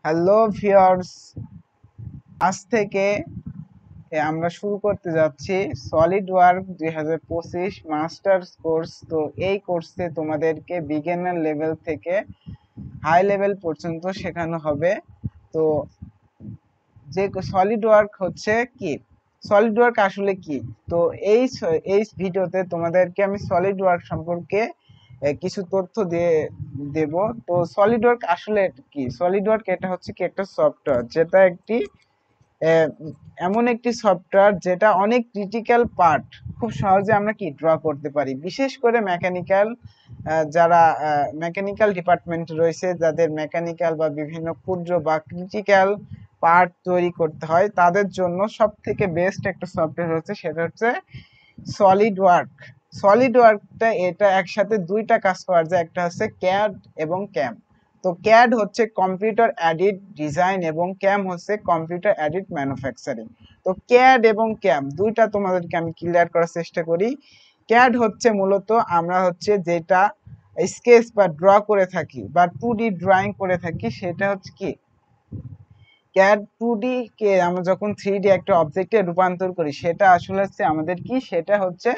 Hello viewers, আজ থেকে আমরা শুরু করতে যাচ্ছি সলিড ওয়ার্ক 2025 মাস্টার্স কোর্স। তো এই কোর্সে তোমাদেরকে বিগিনার লেভেল থেকে হাই লেভেল পর্যন্ত শেখানো হবে। তো যে সলিড ওয়ার্ক হচ্ছে কি, সলিড ওয়ার্ক আসলে কি, তো এই ভিডিওতে তোমাদেরকে আমি সলিড ওয়ার্ক সম্পর্কে কিছু তথ্য দিয়ে দেব। তো সলিড ওয়ার্ক আসলে কি? সলিড ওয়ার্ক এটা হচ্ছে কি একটা সফটওয়্যার, যেটা একটি আহ, এমন একটি সফটওয়্যার যেটা অনেক ক্রিটিক্যাল পার্ট খুব সহজে আমরা কি ড্র করতে পারি। বিশেষ করে মেকানিক্যাল, যারা মেকানিক্যাল ডিপার্টমেন্ট রয়েছে, যাদের মেকানিক্যাল বা বিভিন্ন ক্ষুদ্র বা ক্রিটিক্যাল পার্ট তৈরি করতে হয়, তাদের জন্য সব থেকে বেস্ট একটা সফটওয়্যার হচ্ছে, সেটা হচ্ছে সলিড ওয়ার্ক। সলিড ওয়ার্কটা এটা একসাথে দুইটা কাজ করা যায়, একটা হচ্ছে ক্যাড এবং ক্যাম। তো ক্যাড হচ্ছে কম্পিউটার এডিট ডিজাইন এবং ক্যাম হচ্ছে কম্পিউটার এডিট ম্যানুফ্যাকচারিং। তো ক্যাড এবং ক্যাম দুইটা তোমাদেরকে আমি ক্লিয়ার করার চেষ্টা করি। ক্যাড হচ্ছে মূলত আমরা হচ্ছে যেটা স্কেচ বা ড্র করে থাকি বা 2D ড্রয়িং করে থাকি, সেটা হচ্ছে কি ক্যাড। 2D কে আমরা যখন 3D একটা অবজেক্টে রূপান্তর করি, সেটা আসলে হচ্ছে আমাদের কি, সেটা হচ্ছে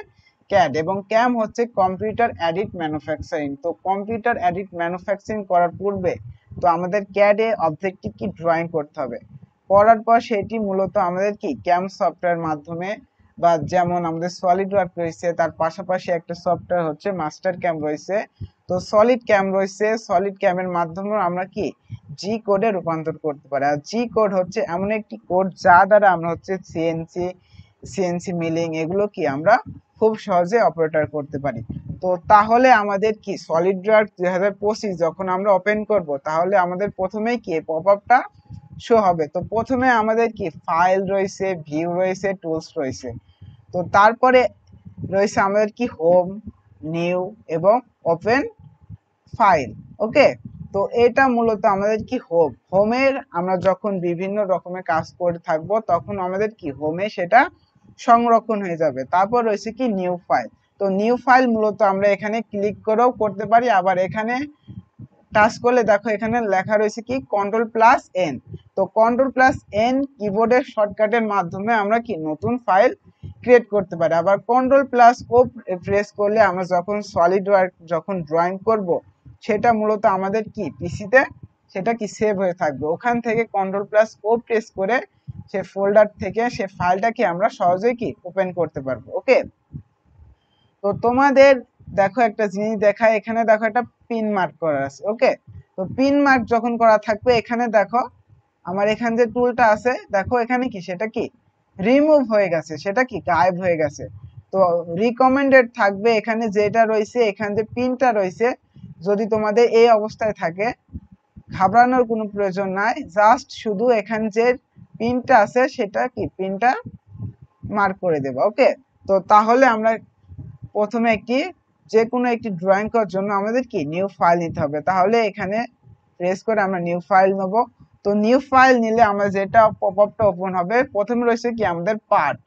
ক্যাড। এবং ক্যাম হচ্ছে কম্পিউটার এডিট ম্যানুফ্যাকচারিং। তো কম্পিউটার এডিট ম্যানুফ্যাকচারিং করার পূর্বে তো আমাদের ক্যাডে অবজেক্টটি কি ড্রয়িং করতে হবে, করার পর সেটি মূলত আমাদের কি ক্যাম সফটওয়্যার মাধ্যমে, বা যেমন আমাদের সলিড ওয়ার্ক রয়েছে, তার পাশাপাশি একটা সফটওয়্যার হচ্ছে মাস্টার ক্যাম রয়েছে। তো সলিড ক্যাম রয়েছে, সলিড ক্যামের মাধ্যমে আমরা কি জি কোডে রূপান্তর করতে পারি। আর জি কোড হচ্ছে এমন একটি কোড যা দ্বারা আমরা হচ্ছে সিএনসি মিলিং এগুলো কি আমরা খুব সহজে অপারেটর করতে পারি। তো তাহলে আমাদের কি সলিড ওয়ার্ক 2025 যখন আমরা ওপেন করব, তাহলে আমাদের প্রথমেই কি পপ আপটা শো হবে। তো প্রথমে আমাদের কি ফাইল রয়েছে, ভিউ রয়েছে, টুলস রয়েছে। তো তারপরে রয়েছে আমাদের কি হোম, নিউ এবং ওপেন ফাইল। ওকে, তো এটা মূলত আমাদের কি হোমের আমরা যখন বিভিন্ন রকমের কাজ করে থাকবো, তখন আমাদের কি হোমে সেটা সংরক্ষণ হয়ে যাবে। তারপর রয়েছে কি নিউ ফাইল। তো নিউ ফাইল মূলত আমরা এখানে ক্লিক করেও করতে পারি, আবার এখানে টাচ করলে দেখো এখানে লেখা রয়েছে কি কন্ট্রোল+N। তো কন্ট্রোল+N কিবোর্ডের শর্টকাটের মাধ্যমে আমরা কি নতুন ফাইল ক্রিয়েট করতে পারি। আবার কন্ট্রোল+O প্রেস করলে আমরা যখন সলিড ওয়ার্ক যখন ড্রয়িং করব, সেটা মূলত আমাদের কি পিসিতে সেটা কি সেভ হয়ে থাকবে। ওখান থেকে কন্ট্রোল+O প্রেস করে সে ফোল্ডার থেকে সে ফাইলটা কি আমরা সহজেই কি ওপেন করতে পারবো। ওকে, তো তোমাদের দেখো একটা জিনিস দেখায়, এখানে দেখো একটা পিন মার্ক করা আছে। ওকে, তো পিন মার্ক যখন করা থাকবে, এখানে দেখো আমার এখানে যে টুলটা আছে, দেখো এখানে কি সেটা কি রিমুভ হয়ে গেছে, সেটা কি গায়েব হয়ে গেছে। তো রিকমেন্ডেড থাকবে এখানে যেটা রয়েছে, এখানে যে পিনটা রয়েছে, যদি তোমাদের এই অবস্থায় থাকে, ঘাবড়ানোর কোনো প্রয়োজন নাই। জাস্ট শুধু এখানে যে পিনটা আছে সেটা কি পিনটা মার্ক করে দেবো। ওকে, তো তাহলে আমরা প্রথমে একটি যে কোনো একটি ড্রয়িং করার জন্য আমাদের কি নিউ ফাইল নিতে হবে। তাহলে এখানে প্রেস করে আমরা নিউ ফাইল নেব। তো নিউ ফাইল নিলে আমরা যেটা পপ আপটা ওপেন হবে, প্রথমে রয়েছে কি আমাদের পার্ট,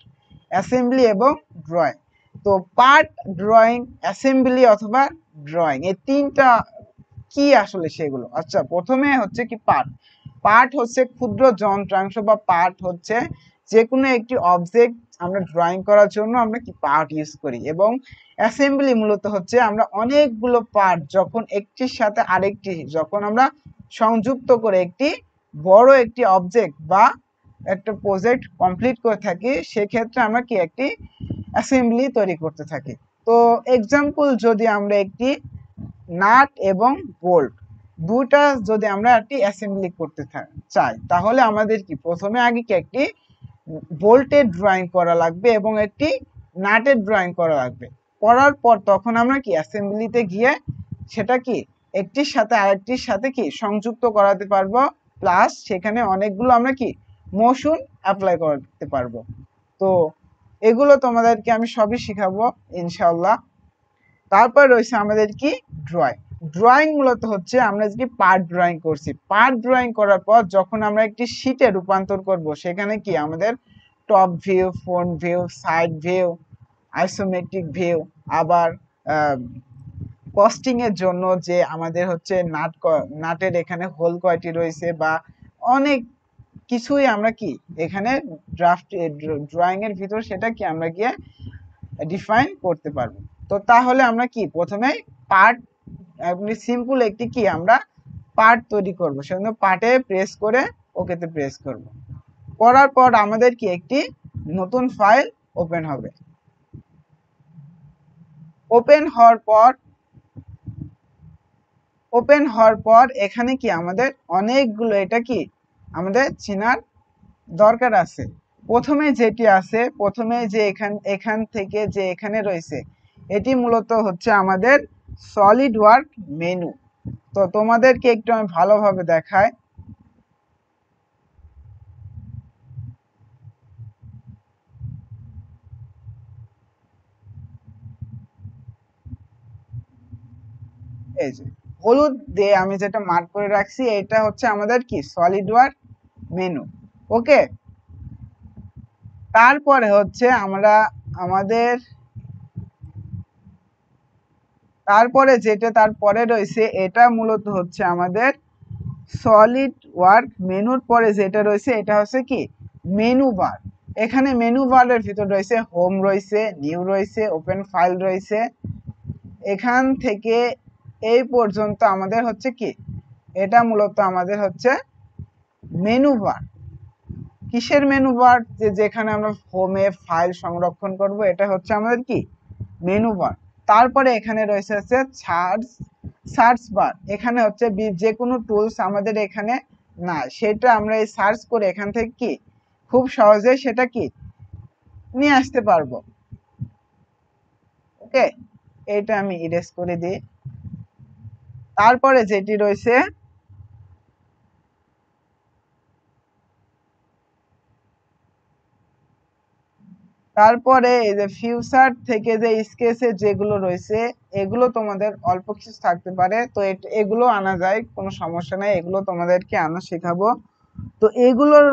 অ্যাসেম্বলি এবং ড্রয়িং। তো পার্ট, ড্রয়িং, অ্যাসেম্বলি অথবা ড্রয়িং, এই তিনটা কি আসলে সেগুলো। আচ্ছা, প্রথমে হচ্ছে কি পার্ট। পার্ট হচ্ছে ক্ষুদ্র যন্ত্রাংশ বা পার্ট হচ্ছে যে কোনো একটি অবজেক্ট আমরা ড্রয়িং করার জন্য আমরা কি পার্ট ইউজ করি। এবং অ্যাসেম্বলি মূলত হচ্ছে আমরা অনেকগুলো পার্ট যখন একটির সাথে আরেকটি যখন আমরা সংযুক্ত করে একটি বড় একটি অবজেক্ট বা একটা প্রজেক্ট কমপ্লিট করে থাকি, সেক্ষেত্রে আমরা কি একটি অ্যাসেম্বলি তৈরি করতে থাকি। তো এক্সাম্পল, যদি আমরা একটি নাট এবং বোল্ট দুটা যদি আমরা একটি অ্যাসেম্বলি করতে চাই, তাহলে আমাদের কি প্রথমে আগে কি একটি বোল্টের ড্রয়িং করা লাগবে এবং একটি নাটের ড্রয়িং করা লাগবে। করার পর তখন আমরা কি অ্যাসেম্বলিতে গিয়ে সেটা কি একটির সাথে আরেকটির সাথে কি সংযুক্ত করাতে পারবো, প্লাস সেখানে অনেকগুলো আমরা কি মোশন অ্যাপ্লাই করতে পারবো। তো এগুলো তোমাদেরকে আমি সবই শিখাবো ইনশাআল্লাহ। তারপর রয়েছে আমাদের কি ড্রয়িং। ড্রয়িং মূলত হচ্ছে আমরা যদি পার্ট ড্রয়িং করছি, পার্ট ড্রয়িং করার পর যখন আমরা একটি শীটে রূপান্তর করব, সেখানে কি আমাদের top view, front view, side view, isometric view, আবার কস্টিং এর জন্য যে আমাদের হচ্ছে নাটের এখানে হোল কয়টি রয়েছে বা অনেক কিছুই আমরা কি এখানে ড্রাফট ড্রয়িং এর ভিতর সেটা কি আমরা গিয়ে ডিফাইন করতে পারবো। তো তাহলে আমরা কি প্রথমে পার্ট, আপনি সিম্পল একটি কি আমরা পার্ট তৈরি করব, সেজন্য পার্টে প্রেস করে ওকেতে প্রেস করব। করার পর আমাদের কি একটি নতুন ফাইল ওপেন হবে। ওপেন হওয়ার পর এখানে কি আমাদের অনেকগুলো এটা কি আমাদের চেনার দরকার আছে। প্রথমে যেটি আছে, প্রথমে যে এখান থেকে যে এখানে রয়েছে, এটি মূলত হচ্ছে আমাদের সলিড ওয়ার্ক মেনু। তো তোমাদেরকে একটু আমি ভালোভাবে দেখাই। এই যে হলুদ দিয়ে আমি যেটা মার্ক করে রাখছি, এটা হচ্ছে আমাদের কি সলিড ওয়ার্ক মেনু। ওকে, তারপরে হচ্ছে আমরা আমাদের তারপরে যেটা তারপরে রয়েছে, এটা মূলত হচ্ছে আমাদের সলিড ওয়ার্ক মেনুর পরে যেটা রয়েছে এটা হচ্ছে কি মেনু বার। এখানে মেনু বারের ভিতর রয়েছে হোম রয়েছে, নিউ রয়েছে, ওপেন ফাইল রয়েছে। এখান থেকে এই পর্যন্ত আমাদের হচ্ছে কি এটা মূলত আমাদের হচ্ছে মেনু বার। কিসের মেনু বার? যেখানে আমরা হোমে ফাইল সংরক্ষণ করব, এটা হচ্ছে আমাদের কি মেনু বার। তারপরে এখানে রয়েছে হচ্ছে সার্চ বার। এখানে হচ্ছে যে কোনো টুলস আমাদের এখানে না, সেটা আমরা এই সার্চ করে এখান থেকে কি খুব সহজে সেটা কি নিয়ে আসতে পারবো। ওকে, এটা আমি ইরেজ করে দিই। তারপরে যেটি রয়েছে তারপরে এই যে ফিউচার থেকে যে স্কেচে যেগুলো রয়েছে, এগুলো তোমাদের অল্প কিছু থাকতে পারে, তো এগুলো আনা যায়, কোনো সমস্যা নাই, এগুলো তোমাদেরকে আনা শেখাবো। তো এগুলোর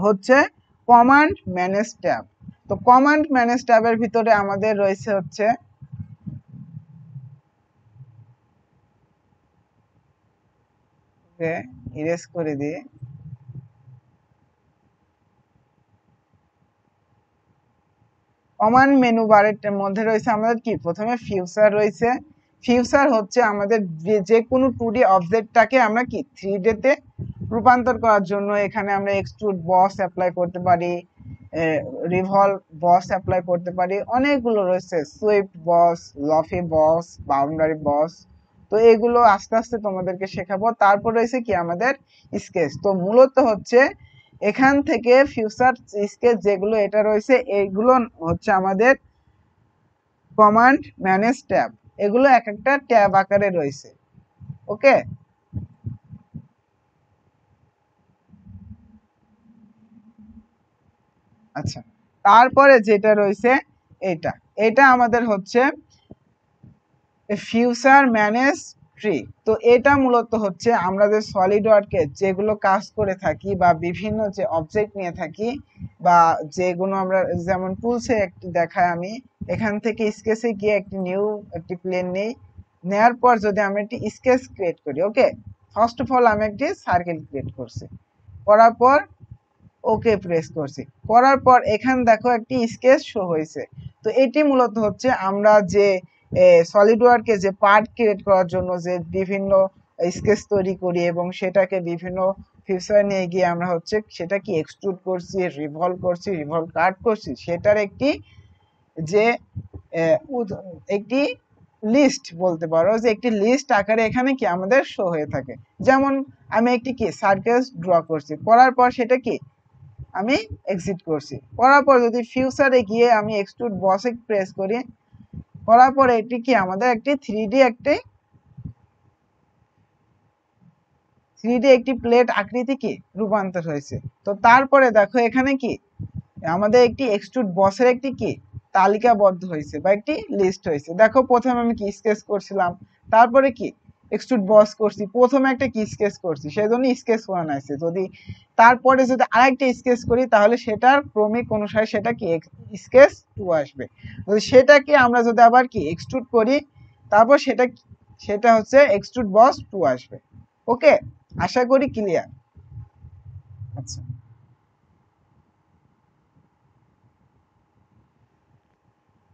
হচ্ছে কমান্ড ম্যানেজ ট্যাব। তো কমান্ড ম্যানেজ ট্যাবের ভিতরে আমাদের রয়েছে হচ্ছে ইরেজ করে দিয়ে কমান্ড মেনু বারের মধ্যে রয়েছে আমাদের কি প্রথমে ফিউচার রয়েছে। ফিউচার হচ্ছে আমাদের যে কোনো 2D অবজেক্টটাকে আমরা কি 3D তে রূপান্তর করার জন্য এখানে আমরা এক্সট্রুড বস অ্যাপ্লাই করতে পারি, রিভলভ বস অ্যাপ্লাই করতে পারি, অনেকগুলো রয়েছে, সুইফট বস, লফি বস, বাউন্ডারি বস। তো এগুলো আস্তে আস্তে তোমাদেরকে শেখাবো। তারপর রয়েছে কি আমাদের স্কেচ। তো মূলত হচ্ছে এখান থেকে ফিউচার স্কেচ যেগুলো এটা রয়েছে, এইগুলো হচ্ছে আমাদের কমান্ড ম্যানেজ ট্যাব। এগুলো এক একটা ট্যাব আকারে রয়েছে। ওকে, আচ্ছা, তারপরে যেটা রয়েছে এটা এটা আমাদের হচ্ছে ফিউচার ম্যানেজ ট্রি। তো এটা মূলত হচ্ছে আমরা যে সলিড ওয়ার্কে যেগুলো কাজ করে থাকি বা বিভিন্ন যে অবজেক্ট নিয়ে থাকি বা যেগুলো আমরা যেমন টুলসে একটি দেখায়, আমি এখান থেকে স্কেচে গিয়ে একটি প্লেন নেই, নেওয়ার পর যদি আমি একটি স্কেচ ক্রিয়েট করি। ওকে, ফার্স্ট অফ অল আমি একটি সার্কেল ক্রিয়েট করছি, করার পর ওকে প্রেস করছি, করার পর এখানে দেখো একটি স্কেচ শো হয়েছে। তো এটি মূলত হচ্ছে আমরা যে সলিড ওয়ার্কে যে পার্ট ক্রিয়েট করার জন্য যে বিভিন্ন স্কেচ তৈরি করি এবং সেটাকে বিভিন্ন ফিউচার নিয়ে গিয়ে আমরা হচ্ছে সেটা কি এক্সট্রুড করছি, রিভলভ কাট করছি, সেটার একটি যে একটি লিস্ট বলতে পারো, যে একটি লিস্ট আকারে এখানে কি আমাদের শো হয়ে থাকে। যেমন আমি একটি কি সার্কেল ড্র করছি, করার পর সেটা কি আমি এক্সিট করছি, করার পর যদি ফিউচারে গিয়ে আমি এক্সট্রুড বসে প্রেস করি, করার পর এটি কি আমাদের একটি 3D একটি প্লেট আকৃতি কি রূপান্তর হয়েছে। তো তারপরে দেখো এখানে কি আমাদের একটি এক্সট্রুড বসের একটি কি তালিকাবদ্ধ হয়েছে বা একটি লিস্ট হয়েছে। দেখো প্রথমে আমি কি স্কেচ করছিলাম, তারপরে কি এক্সট্রুড বস করছি, প্রথমে একটা কি স্কেচ করছি, সেই জন্য স্কেচ 1 আছে। যদি তারপরে যদি আরেকটা স্কেচ করি তাহলে সেটার ক্রমিক অনুসারে সেটা কি স্কেচ 2 আসবে। যদি সেটাকে আমরা যদি আবার কি এক্সট্রুড করি, তারপর সেটা হচ্ছে এক্সট্রুড বস 2 আসবে। ওকে, আশা করি ক্লিয়ার।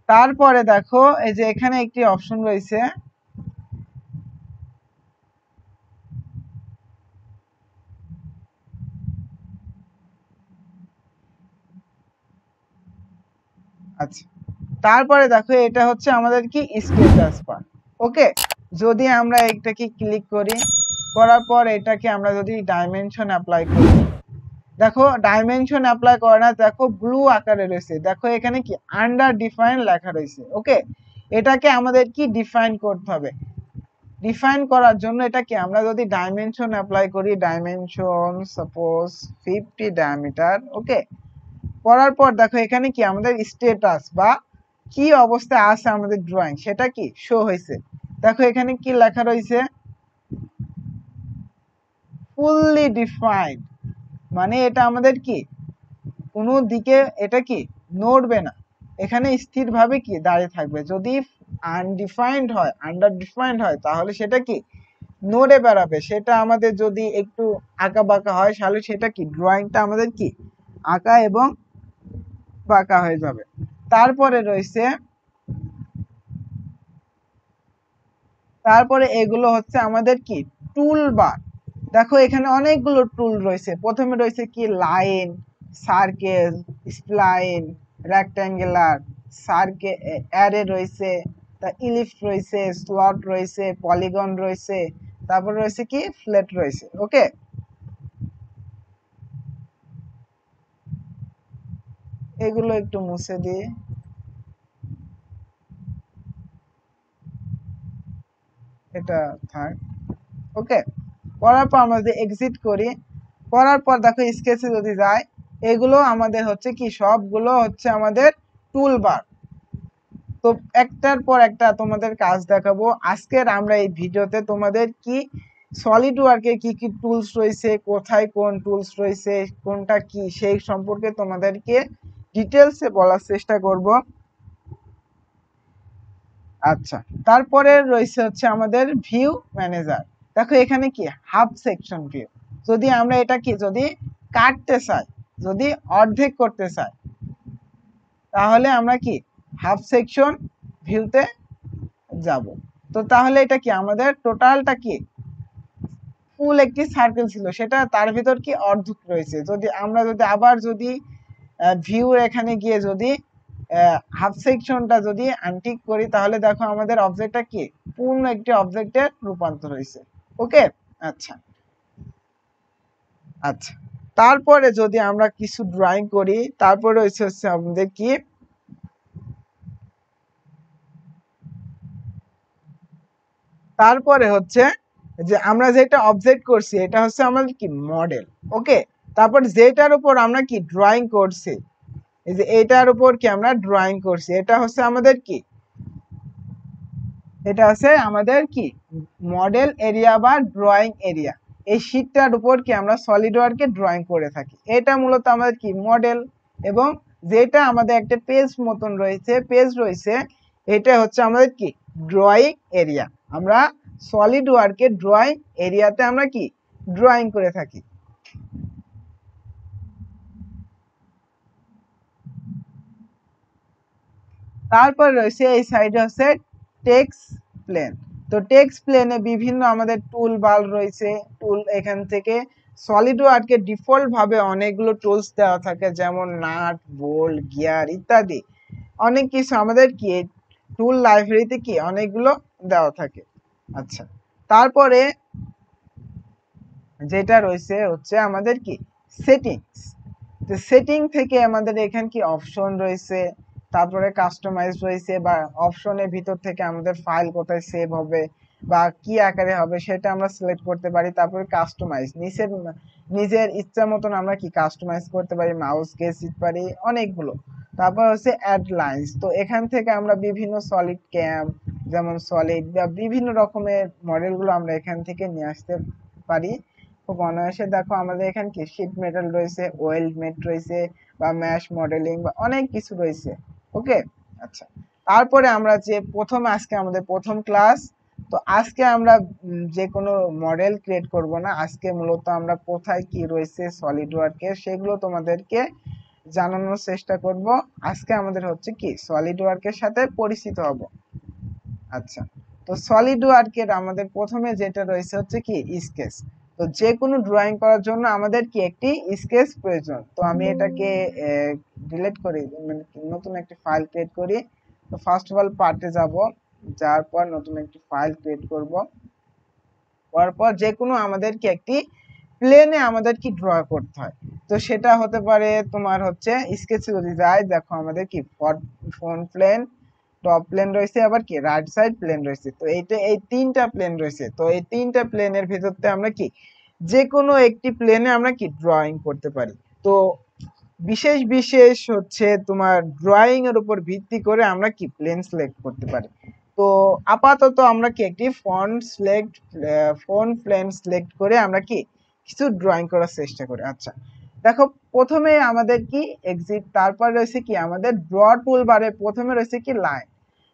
তারপরে দেখো এই যে এখানে একটি অপশন রয়েছে, আচ্ছা তারপরে দেখো এটা হচ্ছে আমাদের কি স্ট্যাটাস বার। ওকে, যদি আমরা এটাকে ক্লিক করি, করার পর এটাকে আমরা যদি ডাইমেনশন অ্যাপ্লাই করি, দেখো ডাইমেনশন অ্যাপ্লাই করে না, দেখো ব্লু আকারে রয়েছে, দেখো এখানে কি আন্ডার ডিফাইন লেখা রয়েছে। ওকে, এটাকে আমাদের কি ডিফাইন করতে হবে। ডিফাইন করার জন্য এটাকে আমরা যদি ডাইমেনশন অ্যাপ্লাই করি, ডাইমেনশন সাপোজ 50 ডায়ামিটার। ওকে, করার পর দেখো এখানে কি আমাদের স্ট্যাটাস বা কি অবস্থায় আছে আমাদের ড্রয়িং সেটা কি শো হয়েছে। দেখো এখানে কি লেখা রয়েছে, ফুললি ডিফাইন্ড, মানে এটা আমাদের কি কোনো দিকে এটা কি নড়বে না, এখানে স্থিরভাবে কি দাঁড়িয়ে থাকবে। যদি আনডিফাইন্ড হয়, আন্ডার ডিফাইন্ড হয়, তাহলে সেটা কি নড়ে বেড়াবে। সেটা আমাদের যদি একটু আঁকা বাঁকা হয় তাহলে সেটা কি ড্রয়িংটা আমাদের কি আঁকা এবং বাঁকা হয়ে যাবে। তারপরে রয়েছে, তারপরে এগুলো হচ্ছে আমাদের কি টুল বার। দেখো এখানে অনেকগুলো টুল রয়েছে। প্রথমে রয়েছে কি line, circle, spline, rectangular, circle, array রয়েছে, তা ইলিপস রয়েছে, স্লট রয়েছে, পলিগন রয়েছে, তারপর রয়েছে কি ফ্ল্যাট রয়েছে। ওকে, এগুলো একটু মুছে দিয়ে এটা থাক। ওকে, করার পর আমরা যদি এক্সিট করি, করার পর দেখো স্কেচে যদি যাই, এগুলো আমাদের হচ্ছে কি সবগুলো হচ্ছে আমাদের টুল বার। তো একটার পর একটা তোমাদের কাজ দেখাবো আজকের আমরা এই ভিডিওতে। তোমাদের কি সলিড ওয়ার্কে কি কি টুলস রয়েছে, কোথায় কোন টুলস রয়েছে, কোনটা কি, সেই সম্পর্কে তোমাদেরকে ডিটেলসে বলার চেষ্টা করব। আচ্ছা, তারপরে রয়েছে হচ্ছে আমাদের ভিউ ম্যানেজার। দেখো এখানে কি হাফ সেকশন ভিউ, যদি আমরা এটা কি যদি কাটতে চাই, যদি অর্ধেক করতে চাই, তাহলে আমরা কি হাফ সেকশন ভিউতে যাব। তো তাহলে এটা কি আমাদের টোটালটা কি ফুল একটি সার্কেল ছিল, সেটা তার ভিতর কি অর্ধেক রয়েছে। যদি আমরা যদি আবার যদি ভিউ এখানে গিয়ে যদি হাফ সেকশনটা যদি আনটিক করি, তাহলে দেখো আমাদের অবজেক্টটা কি পূর্ণ একটি অবজেক্টের রূপান্তর হয়েছে। ওকে, আচ্ছা আচ্ছা, তারপরে যদি আমরা কিছু ড্রয়িং করি, তারপরে হচ্ছে আমাদের কি তারপরে হচ্ছে যে আমরা যেটা অবজেক্ট করছি এটা হচ্ছে আমাদের কি মডেল। ওকে, তারপর যেটার উপর আমরা কি ড্রয়িং করছি, এই যে এটার উপর কি আমরা ড্রয়িং করছি, এটা হচ্ছে আমাদের কি, এটা হচ্ছে আমাদের কি মডেল এরিয়া বা ড্রয়িং এরিয়া। এই শীটটার উপর কি আমরা সলিড ওয়ার্কে ড্রয়িং করে থাকি। এটা মূলত আমাদের কি মডেল, এবং যেটা আমাদের একটা পেজ মতন রয়েছে, পেজ রয়েছে, এটা হচ্ছে আমাদের কি ড্রয়িং এরিয়া। আমরা সলিড ওয়ার্কে ড্রয়িং এরিয়াতে আমরা কি ড্রয়িং করে থাকি। তারপর রয়েছে এই সাইডে হচ্ছে টেক্সট প্লেন। তো টেক্সট প্লেনে বিভিন্ন আমাদের টুল বার রয়েছে। টুল এখান থেকে সলিড ওয়ার্কে ডিফল্ট ভাবে অনেকগুলো টুলস দেওয়া থাকে, যেমন নাট, বোল্ট, গিয়ার ইত্যাদি অনেক কিছু আমাদের কি টুল লাইব্রেরিতে কি অনেকগুলো দেওয়া থাকে। আচ্ছা, তারপরে যেটা রয়েছে হচ্ছে আমাদের কি সেটিংস। তো সেটিং থেকে আমাদের এখানে কি অপশন রয়েছে, তারপরে কাস্টমাইজ রয়েছে, বা অপশনের ভিতর থেকে আমাদের ফাইল কোথায় সেভ হবে বা কি আকারে হবে সেটা আমরা সিলেক্ট করতে পারি। তারপরে কাস্টমাইজ নিজের ইচ্ছা মতন আমরা কি কাস্টমাইজ করতে পারি, মাউস কেস দিতে পারি অনেকগুলো। তারপর হচ্ছে অ্যাড লাইন্স। তো এখান থেকে আমরা বিভিন্ন সলিড ক্যাম, যেমন সলিড বা বিভিন্ন রকমের মডেলগুলো আমরা এখান থেকে নিয়ে আসতে পারি খুব অনায়াসে। দেখো আমাদের এখানে কি শীট মেটাল রয়েছে, ওয়েল্ড মেট রয়েছে, বা ম্যাশ মডেলিং বা অনেক কিছু রয়েছে। ওকে, আচ্ছা, তারপরে আমরা যে আজকে আমাদের প্রথম ক্লাস। তো আজকে আমরা যে কোনো মডেল ক্রিয়েট করব না, আজকে মূলত আমরা কোথায় কি রয়েছে সলিড ওয়ার্কে সেগুলো তোমাদেরকে জানানোর চেষ্টা করব। আজকে আমাদের হচ্ছে কি সলিড ওয়ার্কের সাথে পরিচিত হব। আচ্ছা, তো সলিড ওয়ার্কের আমাদের প্রথমে যেটা রয়েছে হচ্ছে কি স্কেচ। তো যে কোনো ড্রয়িং করার জন্য আমাদের কি একটি স্কেচ প্রয়োজন। তো আমি এটাকে ডিলিট করি, মানে নতুন একটি ফাইল ক্রিয়েট করি। তো ফার্স্ট অফ অল পার্টে যাব, যাওয়ার পর নতুন একটি ফাইল ক্রিয়েট করব। পর যে কোনো আমাদেরকে একটি প্লেনে আমাদের কি ড্র করতে হয়। তো সেটা হতে পারে তোমার হচ্ছে স্কেচে যদি যায়, দেখো আমাদের কি ফ্রন্ট প্লেন, টপ প্লেন রয়েছে, আবার কি রাইট সাইড প্লেন রয়েছে। তো এইটা এই তিনটা প্লেন রয়েছে। তো এই তিনটা প্লেনের ভিতরতে আমরা কি যে কোনো একটি প্লেনে আমরা কি ড্রয়িং করতে পারি। তো বিশেষ বিশেষ হচ্ছে তোমার ড্রয়িং এর উপর ভিত্তি করে আমরা কি প্লেন সিলেক্ট করতে পারি। তো আপাতত আমরা কি একটি ফ্রন্ট প্লেন সিলেক্ট করে আমরা কি কিছু ড্রয়িং করার চেষ্টা করি। আচ্ছা, দেখো প্রথমে আমাদের কি এক্সিট, তারপর রয়েছে কি আমাদের ড্র টুল বারে প্রথমে রয়েছে কি লাইন।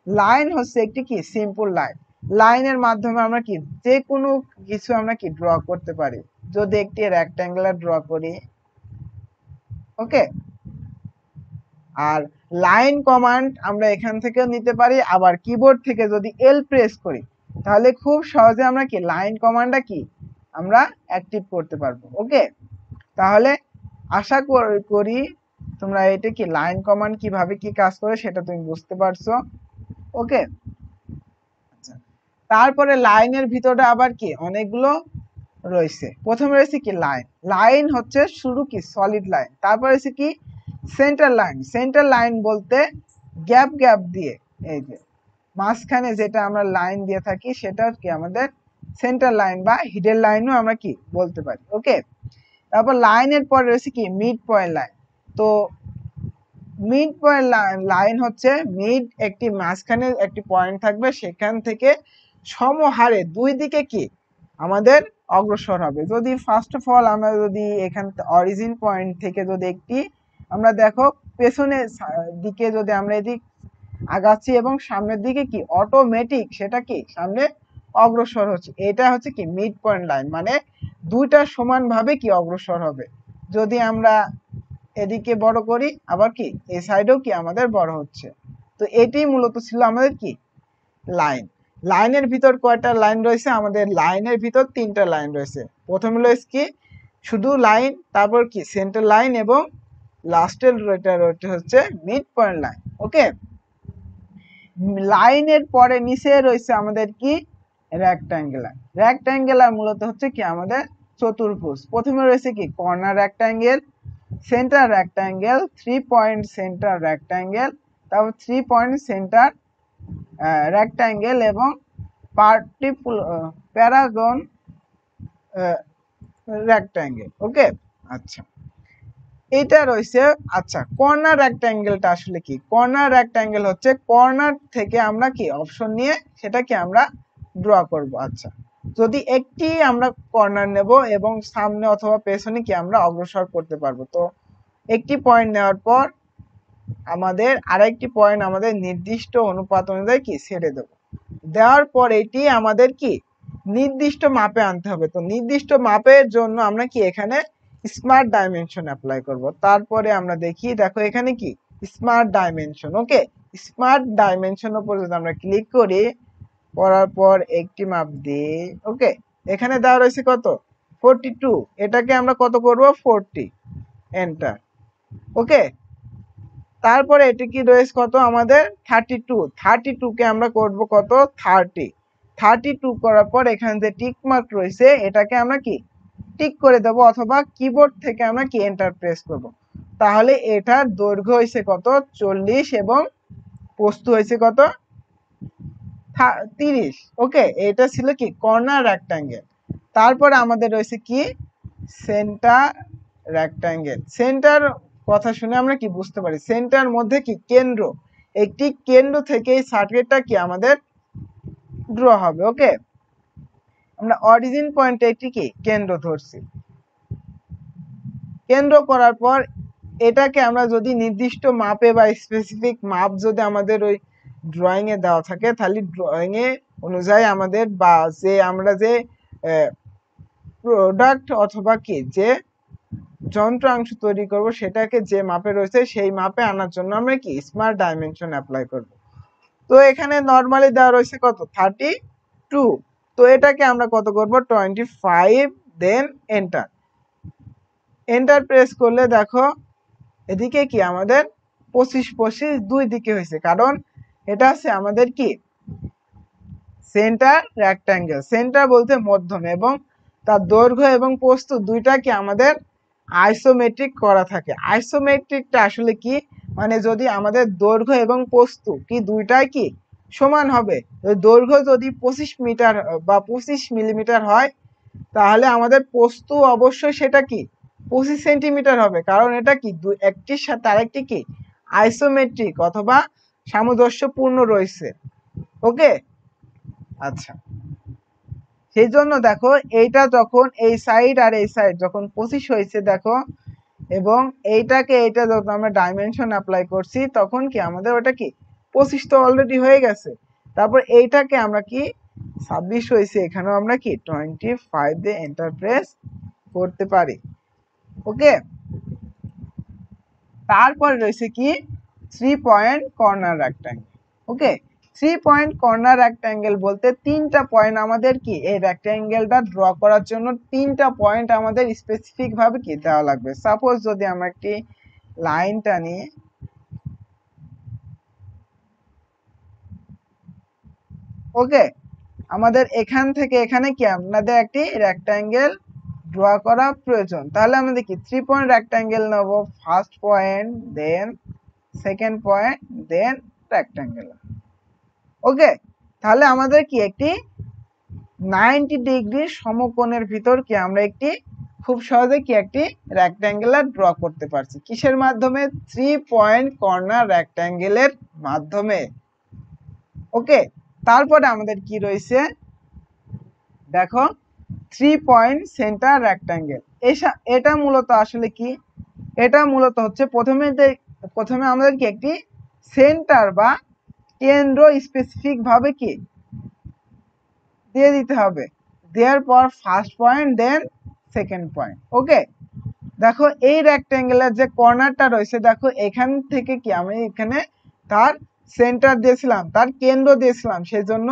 লাইন হচ্ছে একটি কি সিম্পল লাইন। লাইনের মাধ্যমে আমরা কি যে কোনো কিছু আমরা কি ড্র করতে পারি। যদি একটি রেক্ট্যাঙ্গুলার ড্র করি, ওকে। আর লাইন কমান্ড আমরা এখান থেকেও নিতে পারি, আবার কিবোর্ড থেকে যদি এল প্রেস করি তাহলে খুব সহজে আমরা কি লাইন কমান্ডটা কি আমরা অ্যাক্টিভ করতে পারবো। ওকে, তাহলে আশা করি তোমরা এটা কি লাইন কমান্ড কিভাবে কি কাজ করে সেটা তুমি বুঝতে পারছো। ওকে, আচ্ছা, তারপরে লাইনের ভিতরে আবার কি অনেকগুলো রয়েছে। প্রথমে রয়েছে কি লাইন। লাইন হচ্ছে শুরু কি সলিড লাইন। তারপরে রয়েছে কি সেন্টার লাইন। সেন্টার লাইন বলতে গ্যাপ গ্যাপ দিয়ে, এই যে মাঝখানে যেটা আমরা লাইন দিয়ে থাকি সেটা কি আমাদের সেন্টার লাইন বা হিডেন লাইনও আমরা কি বলতে পারি। ওকে, তারপর লাইনের পরে রয়েছে কি মিড পয়েন্ট লাইন। তো মিড পয়েন্ট লাইন হচ্ছে মিড একটি মাঝখানে একটি পয়েন্ট থাকবে, সেখান থেকে সমহারে দুই দিকে কি আমাদের অগ্রসর হবে। যদি ফার্স্ট অফ অল আমরা যদি এখান অরিজিন পয়েন্ট থেকে যদি একটি আমরা দেখো পেছনের দিকে যদি আমরা এদিক আগাচ্ছি এবং সামনের দিকে কি অটোমেটিক সেটা কি সামনে অগ্রসর হচ্ছে, এটা হচ্ছে কি মিড পয়েন্ট লাইন, মানে দুইটা সমানভাবে কি অগ্রসর হবে। যদি আমরা এদিকে বড় করি আবার কি এই সাইডেও কি আমাদের বড় হচ্ছে। তো এটি মূলত ছিল আমাদের কি লাইন। লাইনের ভিতর কয়টা লাইন রয়েছে, আমাদের লাইনের ভিতর তিনটা লাইন রয়েছে। প্রথমে রয়েছে কি শুধু লাইন, তারপর কি সেন্টার লাইন এবং লাস্টের রয়েটা হচ্ছে মিড পয়েন্ট লাইন। ওকে, লাইনের পরে নিচে রয়েছে আমাদের কি রেক্ট্যাঙ্গুলার। রেক্ট্যাঙ্গুলার মূলত হচ্ছে কি আমাদের চতুর্ভুজ। প্রথমে রয়েছে কি corner rectangle, centre rectangle, 3 point centre rectangle, তারপর 3 পয়েন্ট সেন্টার রেক্ট্যাঙ্গেল এবং প্যারাগন রেক্ট্যাঙ্গেল। ওকে, আচ্ছা এটা রয়েছে। আচ্ছা, কর্নার রেক্ট্যাঙ্গেলটা আসলে কি? কর্নার রেক্ট্যাঙ্গেল হচ্ছে কর্নার থেকে আমরা কি অপশন নিয়ে সেটাকে আমরা ড্র করব। আচ্ছা, যদি একটি আমরা কর্নার নেব এবং সামনে অথবা পেছনে কি আমরা অগ্রসর করতে পারবো। তো একটি পয়েন্ট নেওয়ার পর আমাদের আরেকটি পয়েন্ট আমাদের নির্দিষ্ট অনুপাত অনুযায়ী কি ছেড়ে দেব। দেওয়ার পর এটি আমাদের কি নির্দিষ্ট মাপে আনতে হবে। তো নির্দিষ্ট মাপের জন্য আমরা কি এখানে স্মার্ট ডাইমেনশন অ্যাপ্লাই করব। তারপরে আমরা দেখি, দেখো এখানে কি স্মার্ট ডাইমেনশন। ওকে, স্মার্ট ডাইমেনশন উপর যদি আমরা ক্লিক করি, করার পর একটি মাপ দিই। ওকে, এখানে দেওয়া রয়েছে কত 42, এটাকে আমরা কত করব 40, এন্টার। ওকে, তারপরে এটি কি রয়েছে কত আমাদের 32, 32 কে আমরা করব কত 30, 32 করার পর এখানে যে টিক মার্ক রয়েছে এটাকে আমরা কি টিক করে দেব, অথবা কিবোর্ড থেকে আমরা কি এন্টার প্রেস করব। তাহলে এটার দৈর্ঘ্য হয়েছে কত 40 এবং প্রস্থ হয়েছে কত 30। ওকে, এটা ছিল কি কর্নার রেক্ট্যাঙ্গেল। তারপরে আমাদের রয়েছে কি সেন্টার রেক্ট্যাঙ্গেল। সেন্টার কথা শুনে আমরা কি বুঝতে পারি, সেন্টার মধ্যে কি কেন্দ্র, একটি কেন্দ্র থেকে এই সার্কেলটা কি আমাদের ড্র হবে। ওকে, আমরা অরিজিন পয়েন্টে একটি কি কেন্দ্র ধরছি। কেন্দ্র করার পর এটাকে আমরা যদি নির্দিষ্ট মাপে বা স্পেসিফিক মাপ যদি আমাদের ওই ড্রয়িং এ দেওয়া থাকে, তাহলে ড্রয়িং এ অনুযায়ী আমাদের বা যে আমরা যে প্রোডাক্ট অথবা কি যে যন্ত্রাংশ তৈরি করব সেটাকে যে মাপে রয়েছে সেই মাপে আনার জন্য আমরা কি স্মার্ট ডাইমেনশন অ্যাপ্লাই করব। তো এখানে নরমালি দেওয়া রয়েছে কত 32, তো এটাকে আমরা কত করব 25, দেন এন্টার। এন্টার প্রেস করলে দেখো এদিকে কি আমাদের 25 দুই দিকে হয়েছে, কারণ এটা আছে আমাদের কি সেন্টার রেক্ট্যাঙ্গেল, সেন্টার বলতে মধ্যম, এবং তার দৈর্ঘ্য এবং প্রস্থ দুইটা কি আমাদের আইসোমেট্রিক করা থাকে। আইসোমেট্রিকটা আসলে কি, মানে যদি আমাদের দৈর্ঘ্য এবং প্রস্থ কি দুইটাই কি সমান হবে, দৈর্ঘ্য যদি 25 মিটার বা 25 মিলিমিটার হয়, তাহলে আমাদের প্রস্থ অবশ্যই সেটা কি 25 সেন্টিমিটার হবে, কারণ এটা কি একটির সাথে আরেকটি কি আইসোমেট্রিক অথবা সামঞ্জস্যপূর্ণ রয়েছে। ওকে, আচ্ছা, সেই জন্য দেখো এইটা যখন এই সাইড আর এই সাইড যখন 25 হয়েছে দেখো, এবং এইটা যখন আমরা ডাইমেনশন অ্যাপ্লাই করছি তখন কি আমাদের ওটা কি 25 তো অলরেডি হয়ে গেছে, তারপর এইটাকে আমরা কি 26 হয়েছে, এখানেও আমরা কি 25 দিয়ে এন্টার প্রেস করতে পারি। ওকে, তারপর রয়েছে কি 3 পয়েন্ট কর্নার রেক্ট্যাঙ্গেল। ওকে, 3 পয়েন্ট কর্নার রেক্ট্যাঙ্গেল বলতে তিনটা পয়েন্ট আমাদের কি এই রেক্ট্যাঙ্গেলটা ড্র করার জন্য তিনটা পয়েন্ট আমাদের স্পেসিফিক ভাবে কি দেওয়া লাগবে। সাপোজ যদি আমরা একটি লাইন টানি, ওকে, আমাদের এখান থেকে এখানে কি আমাদের একটি রেক্ট্যাঙ্গেল ড্র করা প্রয়োজন, তাহলে আমাদের কি 3 পয়েন্ট রেক্ট্যাঙ্গেল নেব, first point, then second point, then rectangle. Okay, তাহলে আমাদের কি একটি 90 ডিগ্রি সমকোণের ভিতর কি আমরা একটি খুব সহজে কি একটি রেক্ট্যাঙ্গেল ড্র করতে পারছি, কিসের মাধ্যমে 3 পয়েন্ট কর্নার রেক্ট্যাঙ্গেলের মাধ্যমে। ওকে, তারপরে আমাদের কি রয়েছে দেখো 3 পয়েন্ট সেন্টার রেক্ট্যাঙ্গেল। এটা মূলত আসলে কি, এটা মূলত হচ্ছে প্রথমে আমাদের কি একটি সেন্টার বা কেন্দ্র স্পেসিফিক ভাবে কি দিয়ে দিতে হবে, দেওয়ার পর first point, then second point. Okay, দেখো এই রেক্ট্যাঙ্গেলের যে কর্নারটা রয়েছে দেখো এখান থেকে কি আমি এখানে তার সেন্টার দিয়েছিলাম, তার কেন্দ্র দিয়েছিলাম, সেই জন্য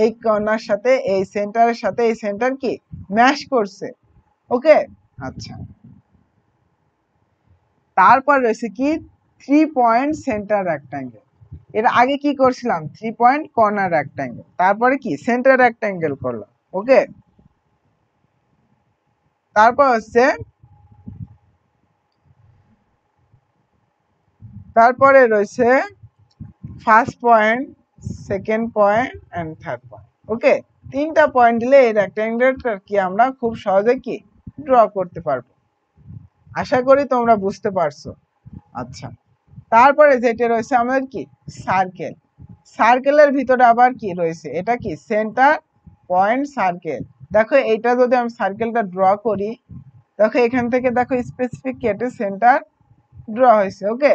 এই কর্নার সাথে এই সেন্টারের সাথে এই সেন্টার কি ম্যাশ করছে। ওকে, আচ্ছা, তারপর রয়েছে কি 3 পয়েন্ট সেন্টার রেক্ট্যাঙ্গেল। এর আগে কি করছিলাম 3 পয়েন্ট কর্নার রেক্ট্যাঙ্গেল, তারপরে কি সেন্টার রেক্ট্যাঙ্গেল করলাম। ওকে, তারপর হচ্ছে তারপরে রয়েছে first point, second point and third point. Okay, তিনটা পয়েন্ট দিলে এই রেক্ট্যাঙ্গেলটা কি আমরা খুব সহজে কি ড্র করতে পারবো। আশা করি তোমরা বুঝতে পারছো। আচ্ছা, তারপরে যেটা রয়েছে আমাদের কি সার্কেল। সার্কেলের ভিতরে আবার কি রয়েছে, এটা কি সেন্টার পয়েন্ট সার্কেল। দেখো এইটা যদি আমি সার্কেলটা ড্র করি, দেখো এখান থেকে দেখো স্পেসিফিক কেটে সেন্টার ড্র হয়েছে। ওকে,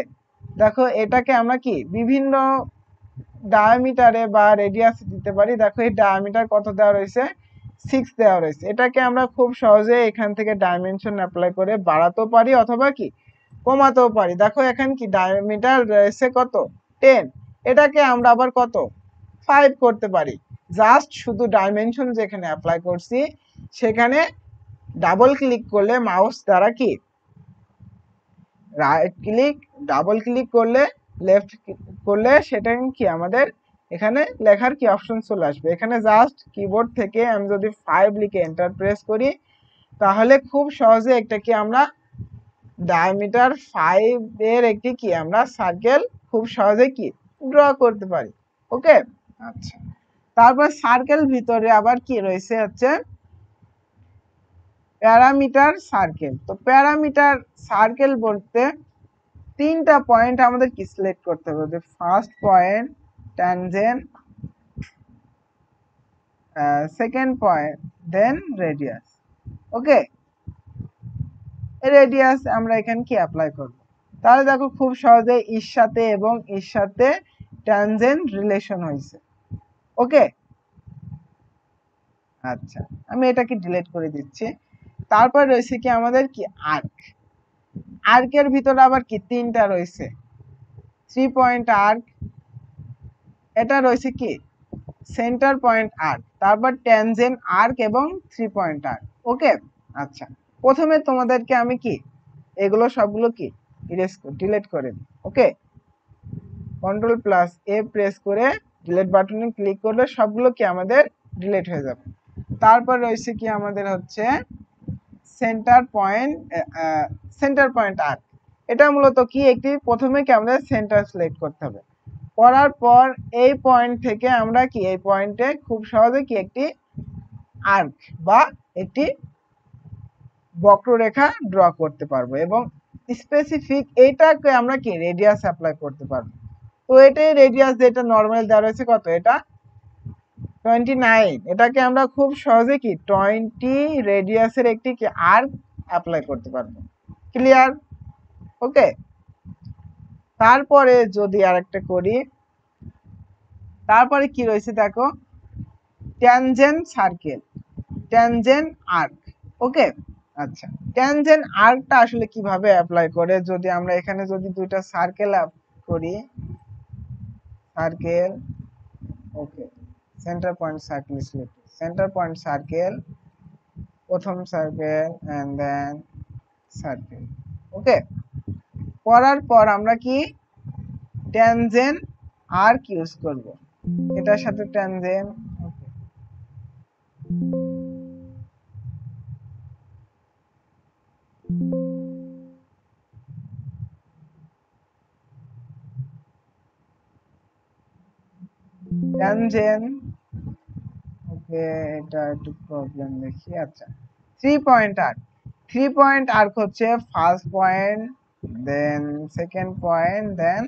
দেখো এটাকে আমরা কি বিভিন্ন ডায়ামিটারে বা রেডিয়াসে দিতে পারি। দেখো এই ডায়ামিটার কত দেওয়া রয়েছে 6 দেওয়া রয়েছে, এটাকে আমরা খুব সহজে এখান থেকে ডাইমেনশন অ্যাপ্লাই করে বাড়াতেও পারি অথবা কি কমাতেও পারি। দেখো এখানে কি ডায়ামিটার রয়েছে কত 10, এটাকে আমরা আবার কত 5 করতে পারি। জাস্ট শুধু ডাইমেনশন যেখানে অ্যাপ্লাই করছি সেখানে ডাবল ক্লিক করলে মাউস দ্বারা কি রাইট ক্লিক, ডাবল ক্লিক করলে, লেফট করলে সেটা কি আমাদের এখানে লেখার কি অপশন চলে আসবে। এখানে জাস্ট কিবোর্ড থেকে আমি যদি 5 লিখে এন্টার প্রেস করি তাহলে খুব সহজে একটা কি আমরা ডায়ামিটার 5 এর একটি কি আমরা সার্কেল খুব সহজে কি ড্র করতে পারি। ওকে, আচ্ছা, তারপর সার্কেল ভিতরে আবার কি রয়েছে হচ্ছে প্যারামিটার সার্কেল। তো প্যারামিটার সার্কেল বলতে তিনটা পয়েন্ট আমাদের কি সিলেক্ট করতে হবে, first point, tangent, second point, then radius. Okay, radius আমরা এখানে কি অ্যাপ্লাই করব, তাহলে দেখো খুব সহজে এর সাথে এবং এর সাথে ট্যানজেন্ট রিলেশন হয়েছে। ওকে, আচ্ছা, আমি এটাকে ডিলিট করে দিচ্ছি। তারপর রয়েছে কি আমাদের কি আর্ক। আর্কের ভিতরে আবার কি তিনটা রয়েছে, 3 পয়েন্ট আর্ক, এটা রয়েছে কি সেন্টার পয়েন্ট আর্ক, তারপর ট্যানজেন্ট আর্ক এবং 3 পয়েন্ট আর্ক। ওকে, আচ্ছা প্রথমে তোমাদেরকে আমি কি এগুলো সবগুলো কি ডিলিট করে দিই। ওকে, কন্ট্রোল প্লাস এ প্রেস করে ডিলিট বাটনে ক্লিক করলে সবগুলো কি আমাদের ডিলিট হয়ে যাবে। তারপর রয়েছে কি আমাদের হচ্ছে সেন্টার পয়েন্ট আর্ক। এটা মূলত কি একটি প্রথমে কি আমাদের সেন্টার সিলেক্ট করতে হবে, করার পর এই পয়েন্ট থেকে আমরা কি এই পয়েন্টে খুব সহজে কি একটি আর্ক বা একটি বক্ররেখা ড্র করতে পারবো এবং স্পেসিফিক এইটাকে আমরা কি রেডিয়াস অ্যাপ্লাই করতে পারবো। তো এটাই রেডিয়াস যেটা নরমাল দেওয়া রয়েছে কত, এটা 29, এটাকে আমরা খুব সহজে কি 20 রেডিয়াসের একটি কি আর্ক অ্যাপ্লাই করতে পারবো। ক্লিয়ার? ওকে, তারপরে যদি আরেকটা করি, তারপরে কি রয়েছে দেখো ট্যানজেন্ট সার্কেল, ট্যানজেন্ট আর্ক। ওকে, আচ্ছা ট্যানজেন্ট আর্কটা আসলে কিভাবে অ্যাপ্লাই করে, যদি আমরা এখানে যদি দুইটা সার্কেল করি, circle, okay centre point circle select, centre point circle, প্রথম circle and then circle. Okay, করার পর আমরা কি ট্যানজেন্ট আর্ক ইউজ করব, এটার সাথে ট্যানজেন্ট, ট্যানজেন্ট, ওকে এটা একটু প্রবলেম দেখি। আচ্ছা 3 পয়েন্ট আর্ক, 3 পয়েন্ট আর্ক হচ্ছে first point, then second point, then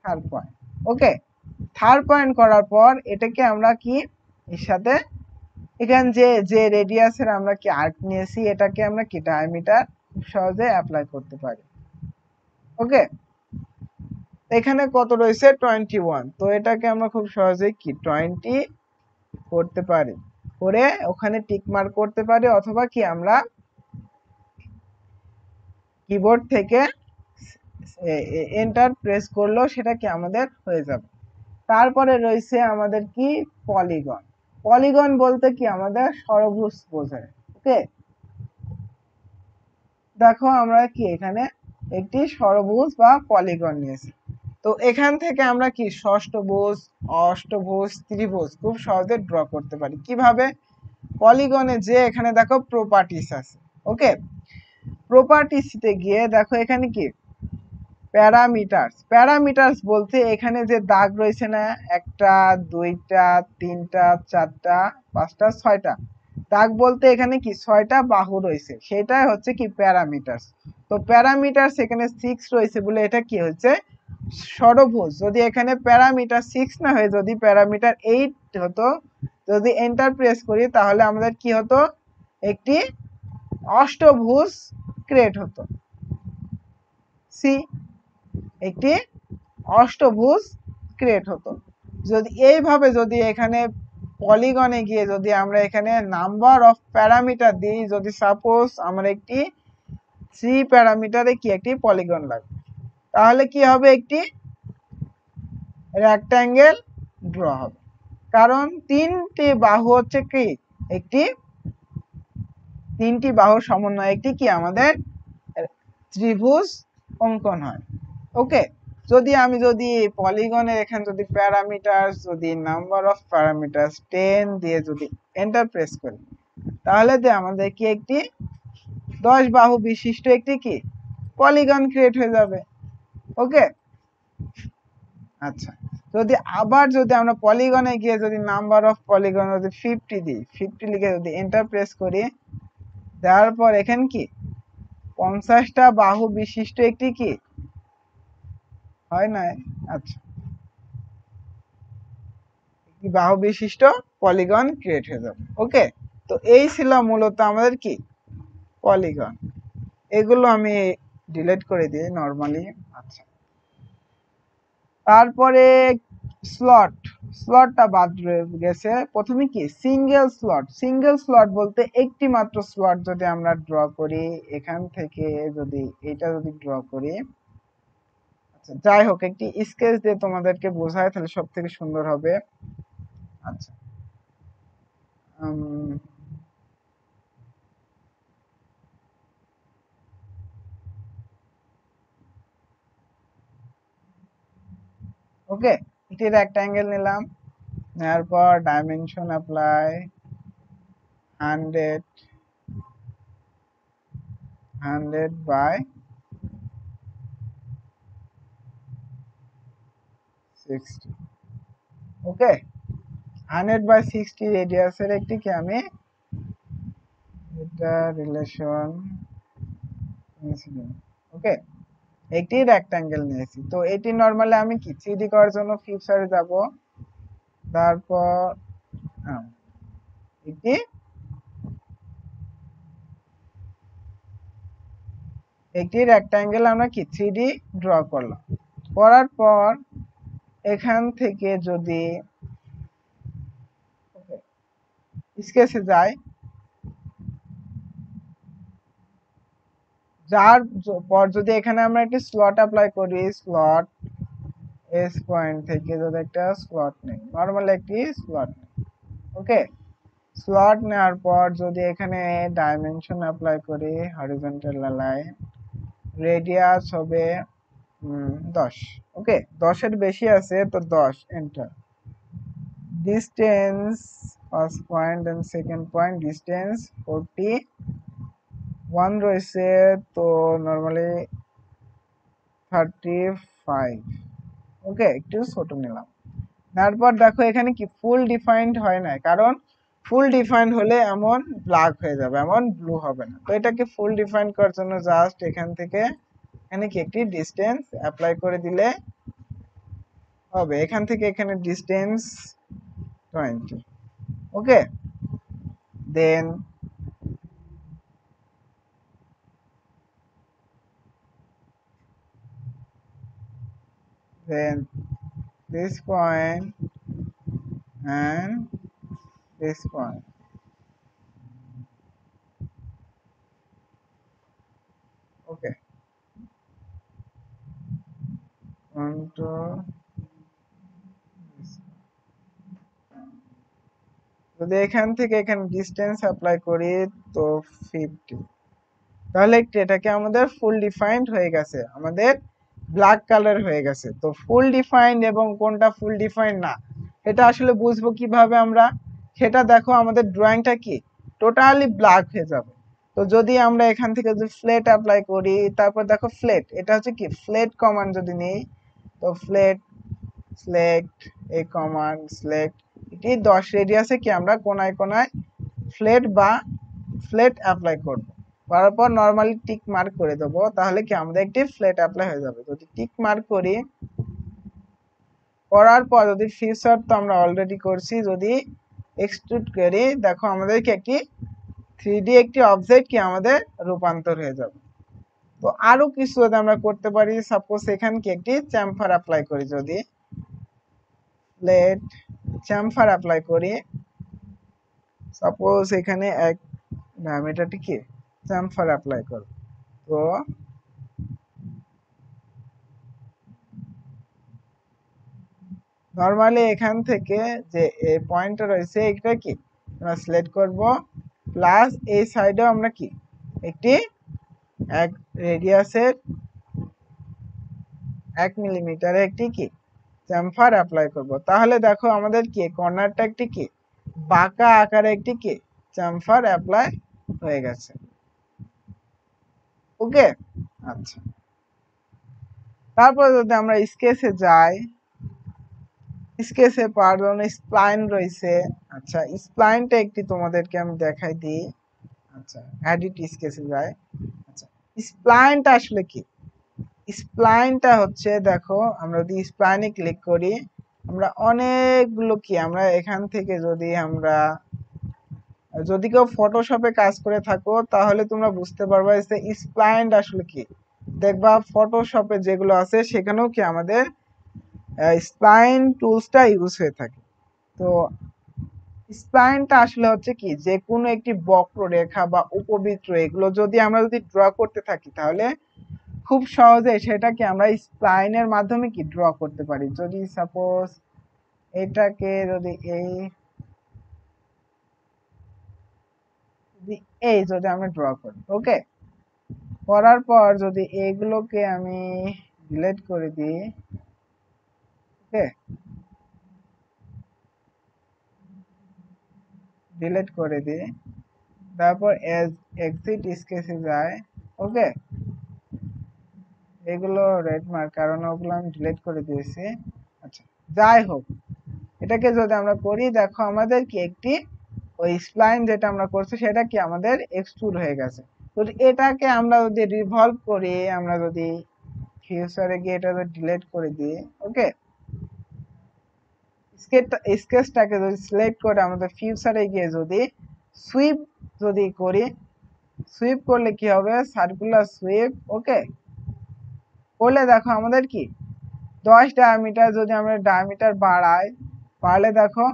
third point. Okay, third point করার পর এটাকে আমরা কি এর সাথে এখান যে রেডিয়াসের আমরা কি আর্ক নিয়েছি এটাকে আমরা কি ডায়ামিটার খুব সহজে অ্যাপ্লাই করতে পারি। ওকে, এখানে কত রয়েছে 21, তো এটাকে আমরা খুব সহজেই কি 20 করতে পারি, করে ওখানে টিক মার্ক করতে পারি, অথবা কি আমরা কিবোর্ড থেকে এন্টার প্রেস করলেও সেটা কি আমাদের হয়ে যাবে। তারপরে রয়েছে আমাদের কি পলিগন, পলিগন বলতে কি আমাদের ষড়ভুজ বোঝায়। ওকে, দেখো আমরা কি এখানে একটি ষড়ভুজ বা পলিগন নিয়েছি, তো এখান থেকে আমরা কি ষষ্ঠভুজ, অষ্টভুজ, ত্রিভুজ খুব সহজে ড্র করতে পারি। কিভাবে, পলিগনে যে এখানে দেখো প্রপার্টিস আছে। ওকে, প্রপার্টিসতে গিয়ে দেখো এখানে কি প্যারামিটারস, প্যারামিটারস বলতে এখানে যে দাগ রয়েছে না, একটা দুইটা তিনটা চারটা পাঁচটা ছয়টা দাগ, বলতে এখানে কি 6টা বাহু রয়েছে, সেটাই হচ্ছে কি প্যারামিটারস। তো প্যারামিটারস এখানে 6 রয়েছে বলে এটা কি হচ্ছে ষড়ভুজ। যদি এখানে প্যারামিটার 6 না হয়ে যদি প্যারামিটার 8 হতো, যদি এন্টার প্রেস করি তাহলে আমাদের কি হতো একটি অষ্টভুজ ক্রিয়েট হতো। সি, একটি অষ্টভুজ ক্রিয়েট হতো। যদি এইভাবে যদি এখানে পলিগনে গিয়ে যদি আমরা এখানে নাম্বার অফ প্যারামিটার দিই, যদি সাপোজ আমরা একটি 3 প্যারামিটারে কি একটি পলিগন লাগবে, তাহলে কি হবে একটি রেক্ট্যাঙ্গেল ড্র হবে, কারণ তিনটি বাহু হচ্ছে কি একটি তিনটি বাহুর সমন্বয়ে একটি কি আমাদের ত্রিভুজ অঙ্কন হয়। ওকে, যদি আমি যদি পলিগনের এখানে যদি প্যারামিটার যদি নাম্বার অফ প্যারামিটার 10 দিয়ে যদি এন্টার প্রেস করি তাহলে আমাদের কি একটি 10 বাহু বিশিষ্ট একটি কি পলিগন ক্রিয়েট হয়ে যাবে। ওকে, আচ্ছা যদি আবার যদি আমরা পলিগনে গিয়ে যদি নাম্বার অফ পলিগন যদি 50 দিই, 50 লিখে যদি এন্টার প্রেস করি, দেওয়ার পর এখানে কি 50টা বাহু বিশিষ্ট একটি কি হয় না, আচ্ছা একটি বাহু বিশিষ্ট পলিগন ক্রিয়েট হয়ে যাবে। ওকে, তো এই ছিল মূলত আমাদের কি পলিগন। এগুলো আমি ডিলিট করে দিই নরমালি। আচ্ছা, তারপরে স্লট, স্লটটা বাদ রয়ে গেছে। প্রথমে কি সিঙ্গেল স্লট বলতে একটি মাত্র স্লট যদি আমরা ড্র করি এখান থেকে, যদি এটা যদি ড্র করি, আচ্ছা যাই হোক একটি স্কেচ দিয়ে তোমাদেরকে বোঝায় তাহলে সব থেকে সুন্দর হবে। আচ্ছা ওকে, একটি রেক্টাঙ্গেল নিলাম, নেওয়ার পর dimension apply 100 by 60। Okay, 100 by 60 রেডিয়াসের একটি কি আমি এটা রিলেশন ওকে একটি রেক্টাঙ্গেল নিয়েছি। তো এটি নরমালি আমি কি 3D করার জন্য ফিচারে যাব, তারপর একটি একটি রেক্টাঙ্গেল আমরা কি 3D ড্র করলাম। করার পর এখান থেকে যদি স্কেচে যাই, যার পর যদি এখানে আমরা একটি স্লট অ্যাপ্লাই করি, স্লট এস পয়েন্ট থেকে যদি একটা স্লট নেই, নরমাল একটি স্লট নেই। ওকে, স্লট নেওয়ার পর যদি এখানে ডাইমেনশন অ্যাপ্লাই করি, হরিজন্টাল লাইন, রেডিয়াস হবে 10। ওকে, 10-এর বেশি আছে তো 10, enter. Distance first point and second point distance 41 রয়েছে, তো নরমালি 35। ওকে, একটু ছোট নিলাম। তারপর দেখো এখানে কি ফুল ডিফাইন্ড হয় না, কারণ ফুল ডিফাইন্ড হলে এমন ব্ল্যাক হয়ে যাবে, এমন ব্লু হবে না। তো এটাকে ফুল ডিফাইন্ড করার জন্য জাস্ট এখান থেকে এখানে কি একটি ডিসটেন্স অ্যাপ্লাই করে দিলে হবে। এখান থেকে এখানে distance 20। Okay, then this point and this point. Okay, contour this. যদি এখান থেকে এখানে ডিসটেন্স অ্যাপ্লাই করি তো 50, তাহলে এটাকে আমাদের ফুল ডিফাইন্ড হয়ে গেছে, আমাদের ব্ল্যাক কালার হয়ে গেছে। তো ফুল ডিফাইন্ড এবং কোনটা ফুল ডিফাইন্ড না এটা আসলে বুঝবো কিভাবে আমরা, সেটা দেখো আমাদের ড্রয়িংটা কি টোটালি ব্ল্যাক হয়ে যাবে। তো যদি আমরা এখান থেকে যদি ফ্লেট অ্যাপ্লাই করি, তারপর দেখো ফ্লেট, এটা হচ্ছে কি ফ্লেট কমান্ড যদি নেই, তো ফ্লেট সিলেক্ট এই কমান্ড সিলেক্ট, এটি 10 রেডিয়াসে কি আমরা কোনায় কোনায় ফ্লেট বা ফ্লেট অ্যাপ্লাই করব। করার পর নরমালি টিক মার্ক করে দেব, তাহলে কি আমাদের একটি ফ্লেট অ্যাপ্লাই হয়ে যাবে। যদি টিক মার্ক করি, করার পর যদি ফিচার তো আমরা অলরেডি করছি, যদি এক্সট্রুড করি দেখো আমাদেরকে একটি 3D একটি অবজেক্ট কি আমাদের রূপান্তর হয়ে যাবে। তো আরো কিছু যদি আমরা করতে পারি, সাপোজ এখানে কি একটি চ্যাম্ফার অ্যাপ্লাই করি, যদি ফ্লেট চ্যাম্ফার অ্যাপ্লাই করি, সাপোজ এখানে এক ডায়ামিটারটি কি চ্যাম্ফার অ্যাপ্লাই করব, তো নরমালি এখান থেকে যে এই পয়েন্টটা রয়েছে এটা কি আমরা সিলেক্ট করব, প্লাস এই সাইডেও আমরা কি একটি এক রেডিয়াসের 1 মিলিমিটারে একটি কি চ্যাম্ফার অ্যাপ্লাই করব। তাহলে দেখো আমাদের কি কর্নারটা একটি কি বাঁকা আকারে একটি কি চ্যাম্ফার অ্যাপ্লাই হয়ে গেছে। ওকে, আচ্ছা তারপর যদি আমরা স্কেচে যাই, স্কেচে পাওয়ার জন্য স্প্লাইন রয়েছে। আচ্ছা স্প্লাইনটা একটি তোমাদেরকে আমি দেখাই দিই। আচ্ছা এডিট স্কেচে যাই। আচ্ছা স্প্লাইনটা আসলে কি, স্প্লাইনটা হচ্ছে দেখো আমরা যদি স্প্লাইনে ক্লিক করি, আমরা অনেকগুলো কি আমরা এখান থেকে যদি কেউ ফটোশপে কাজ করে থাকো তাহলে তোমরা বুঝতে পারবে যে স্প্লাইন আসলে কি। দেখবা ফটোশপে যেগুলো আছে সেখানেও কি আমাদের স্প্লাইন টুলসটা ইউজ হয়ে থাকে। তো স্প্লাইনটা আসলে হচ্ছে কি, যে কোনো একটি বক্ররেখা বা উপবৃত্ত এগুলো যদি আমরা ড্র করতে থাকি তাহলে খুব সহজে সেটাকে আমরা স্প্লাইনের মাধ্যমে কি ড্র করতে পারি। যদি সাপোজ এটাকে যদি যদি আমরা ড্র করি, ওকে, করার পর যদি এগুলোকে আমি ডিলিট করে দিই, ওকে, ডিলিট করে দিই, তারপর এক্সিট স্কেচে যায়, ওকে, এগুলো রেড মার্ক কারণ ওগুলো আমি ডিলিট করে দিয়েছি। আচ্ছা, যাই হোক, এটাকে যদি আমরা করি, দেখো আমাদের কি একটি ওই স্প্লাইন যেটা আমরা করছি সেটা কি আমাদের এক্সট্রুড হয়ে গেছে। তো এটাকে আমরা যদি রিভলভ করি, আমরা যদি ফিউচারে গিয়ে এটা ডিলিট করে দিই, ওকে, স্কেচটাকে যদি সিলেক্ট করে আমাদের ফিউচারে গিয়ে যদি সুইপ যদি করি, সুইপ করলে কি হবে, সার্কুলার সুইপ, ওকে, করলে দেখো আমাদের কি 10 ডায়ামিটার যদি আমরা ডায়ামিটার বাড়ালে দেখো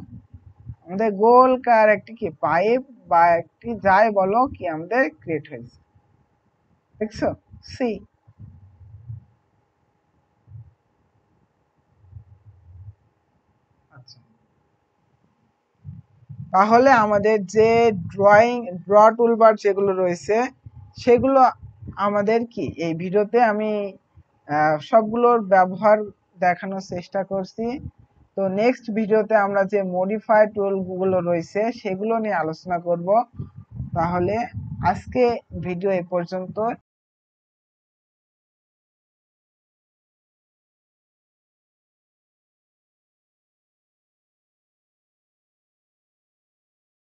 আমাদের গোলকার একটি কি পাইপ বা একটি যাই বলো কি আমাদের ক্রিয়েট হয়েছে, দেখছো, সি। আচ্ছা, তাহলে আমাদের যে ড্র টুলবার যেগুলো রয়েছে সেগুলো আমাদের কি এই ভিডিওতে আমি সবগুলোর ব্যবহার দেখানোর চেষ্টা করছি। তো নেক্সট ভিডিওতে আমরা যে মডিফাই টুলগুলো রয়েছে সেগুলো নিয়ে আলোচনা করব। তাহলে আজকে ভিডিও এ পর্যন্ত।